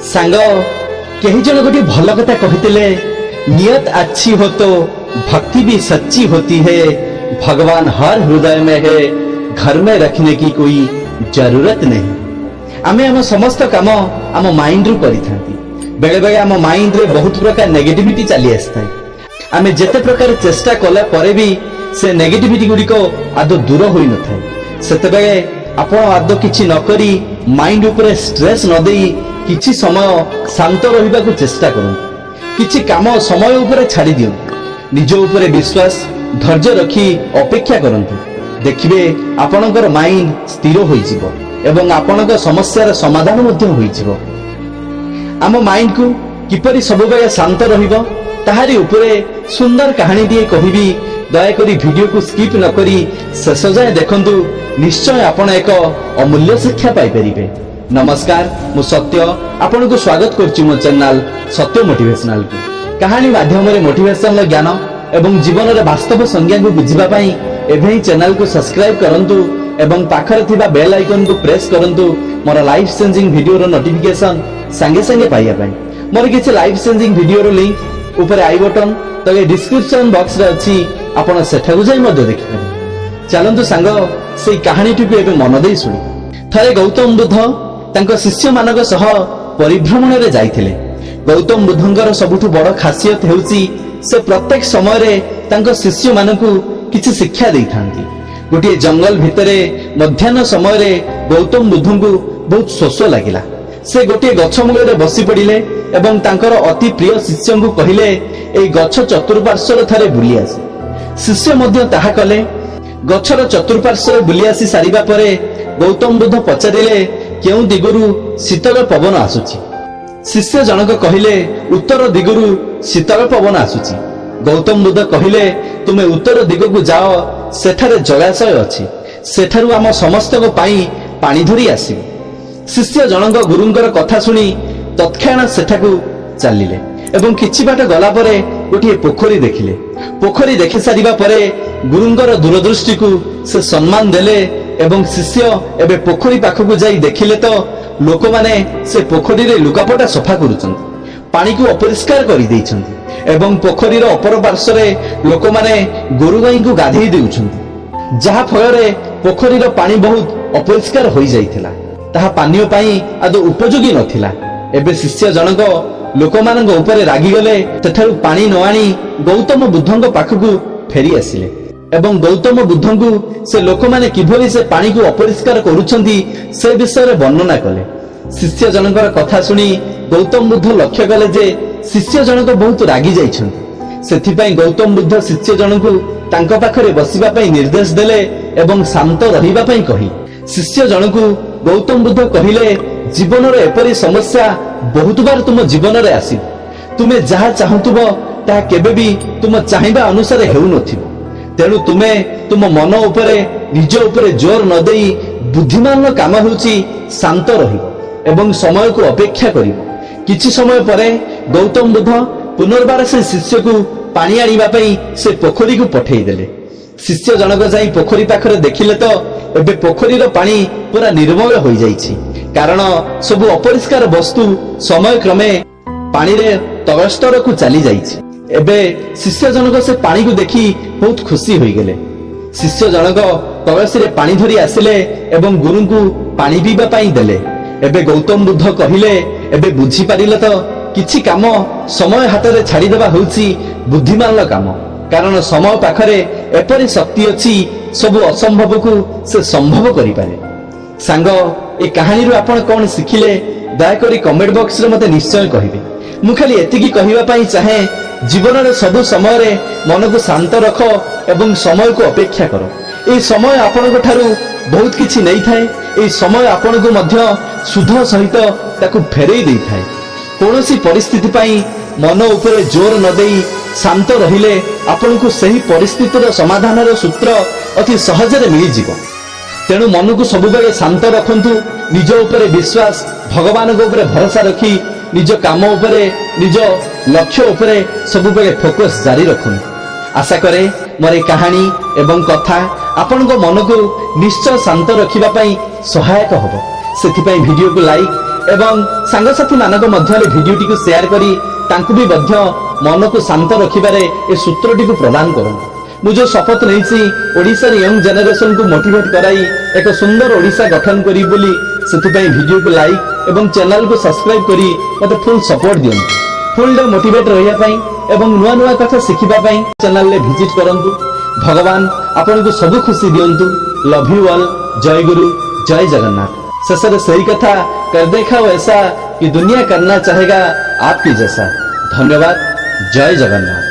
सांग कहीं जन गोटे भल कथा कहते नियत अच्छी हो तो भक्ति भी सच्ची होती है। भगवान हर हृदय में है, घर में रखने की कोई जरूरत नहीं। आमे आम समस्त काम आम माइंड रु करि थांती। बेले बेले आम माइंड रे बहुत प्रकार नेगेटिविटी चली आसता है। आमे जेते प्रकार चेष्टा कला परे भी से नेगेटिविटी गुड़िक आदौ दूर होई न थाए। सेतेबेले आपण आदौ किछि न करी माइंड ऊपर स्ट्रेस न देई किछि समय शांत रहिबा को चेष्टा करंतु। किछि काम समय ऊपर छाड़ी दियो। निज ऊपर विश्वास धैर्य रखी अपेक्षा करंतु। देखिबे आपणकर माइंड स्थिर होई जिवो एवं आपणक समस्यार समाधान मध्ये होई जिवो। आम माइंड को किपरि सबुबेले शांत रहिबो ताहारी ऊपर सुंदर कहानी दिए कहिबी। दयाकरी वीडियो को स्किप न करी शेष जाए देखंतु। निश्चय आपण एक अमूल्य शिक्षा पाई परिबे। नमस्कार, मु सत्य आपण को स्वागत करछि मो चैनल सत्य मोटिवेशनल को। कहानी माध्यम रे मोटिवेशनल ज्ञान एवं जीवन रे वास्तव संज्ञा को बुझिबा पई एभे चैनल को सब्सक्राइब करंतु एवं पाखरे थिबा बेल आइकन को प्रेस करंतु। मोर लाइफ चेंजिंग वीडियो रो नोटिफिकेशन संगे संगे पाइया पई। मोर किछि लाइफ चेंजिंग वीडियो रो लिंक ऊपर आई बटन तले डिस्क्रिप्शन बॉक्स रे अछि, आपण सेठाकु जाई मध्ये देखि पारे। चलंतु सांग सेई कहानीटी को एबे मन देई सुनी। थरे गौतम बुद्ध तांको शिष्य मानक सह परिभ्रमण रे जाइथिले। गौतम बुद्धंकर सबुठु बड़ खासियत हेउची से प्रत्येक समय रे तांको शिष्य मानकु किछि शिक्षा देइथांती। गोटे जंगल भितरे मध्याह्न समय रे गौतम बुद्धंकु बहुत शोष लागिला। से गोटे गछ मूल रे बसी पड़िले एवं तांकर अति प्रिय शिष्यंकु कहिले एई गछ चतुर्पार्श्वर थारे बुली आसी। शिष्य मध्य ताहा कले। गछर चतुर्पार्श्वर बुली आसी सारिबा परे गौतम बुद्ध पचारिले केउ दिगरु शीतल पवन आसुची। शिष्य जनक कहिले उत्तर दिगरु शीतल पवन आसुची। गौतम बुद्ध कहिले तुमे उत्तर दिगकु जाओ, सेठारे जलाशय अछि, सेठारु आम समस्तक पाई पानी धरी आसीबे। शिष्य जनक गुरुंकर कथा सुनी तत्क्षण सेठाकु चलिले एवं किछि बाट गला परे गोटे पोखरी देखिले। पोखरी देखि सारिबा परे गुरुंकर दूरदृष्टि को से सम्मान देले एवं शिष्य एबे पोखरी पाखकु जाई देखिले तो लोक माने से पोखरी रे लुकापटा सफा करूछन्ति, पानी को अपरिष्कार करि दैछन्ति एवं पोखरीर अपर पार्श्व रे लोक माने गोरु गाई को गाधेई देउछन्ति। जहा फल रे पोखरीर पानी बहुत अपरिष्कार होई जाइथिला। ताहा पानीय पाई आदो उपयोगी नथिला। एबे शिष्य जनक लोकमानक ऊपर रागी गले। सेठारु पानी न आनी गौतम बुद्धंक पाखकु फेरी आसिले एवं गौतम बुद्धंकु से लोक माने किभली से पानी को अपरिष्कार करूछन्ति से विषय रे वर्णना कले। शिष्य जनकर कथा सुनी गौतम बुद्ध लक्ष्य कले जे शिष्य जनक बहुत रागी जाइछन्ति। सेथि पई गौतम बुद्ध शिष्य जनकु तांका पाखरे बसिबा पई निर्देश देले एवं शांत रहिबा पई कहि। शिष्य जनकु गौतम बुद्ध कहिले जीवन रे एपरि समस्या बहुत बार तुम जीवन रे आसी। तुमे जहा चाहुतबो ता केबे भी तुम चाहिबा अनुसार हेउ नथिबो। तेणु तुमे तुम मन उपरे निज उपरे जोर न देई बुद्धिमान काम होउची शांत रहिबो एवं समय को अपेक्षा करिबो। किछि समय परे गौतम बुद्ध पुनर्बार से शिष्य को पानी आनिबा पई से पोखरी को पठेई देले। शिष्य जनक जाई पोखरी पाखरे देखिले तो एबे पोखरीर पानी पूरा निर्मल होई जाईछि, कारण सब अपरिष्कार वस्तु समय क्रमे पानी रे तलस्तर को चली जाईछि। एबे शिष्य जनक से पानी को देखी बहुत खुशी होई गेले। शिष्य जनक कलसी रे पानी धरी आसिले एवं गुरु को पानी पीबा पाई देले। एबे गौतम बुद्ध कहिले एबे बुझी पारिले तो किछि काम समय हाथ रे छाड़ी देबा होउछि बुद्धिमान काम, कारण समय पाखरे एपरि शक्ति अछि सब असंभव को से संभव करि पारे। सांग ए कहानी रो आपण कोन सिखिले दयाकरी कमेंट बॉक्स रे मते निश्चय कहिबे। मु खाली एतिकी कहिबा पई चाहे जीवन रे सब समय रे मन को शांत रख एवं समय को अपेक्षा करो। ए समय आपण को ठारू बहुत किछि नै थाए। ए समय आपण को मध्य सुध सहित ताकू फेरई देई थाए। कोनोसी परिस्थिति पई मन ऊपर जोर न देई शांत रहिले आपण को सही परिस्थितिर समाधान रो सूत्र अति सहज रे मिली जीवो। तेणु मन को सब बेले शांत रखंतु। निज ऊपर विश्वास भगवान को ऊपर भरोसा रखी निज काम उपरे निज लक्ष्य उपरे सब बेले फोकस जारी रखंतु। आशा करे मोर कहानी एवं कथा आपनको मन को निश्चय शांत रखिबा पई सहायक होबो। सेथि पई वीडियो को लाइक एवं सांगसाथी मानक मध्यरे भिडियोटी को शेयर करी तांकु भी मध्य मन को शांत रखिबारे ए सूत्रटी को प्रदान करूँ। मु जो शपथ नहीं ओडिशार यंग जेनेरेशन को मोटिवेट कराई एक सुंदर ओडिशा गठन करी बोली सेथिपई वीडियो को लाइक एवं चैनल को सब्सक्राइब करी मते फुल सपोर्ट दियन। फुल डे मोटिवेट रहिया पई एवं नुआ नुआ कथा सिखिबा पई चैनल ले विजिट करंतु। भगवान आपन को सब खुशी दियंतु। Love you all. जय गुरु जय जगन्नाथ। ससर सही कथा कर देखाओ ऐसा कि दुनिया करना चाहेगा आपकी जैसा। धन्यवाद। जय जगन्नाथ।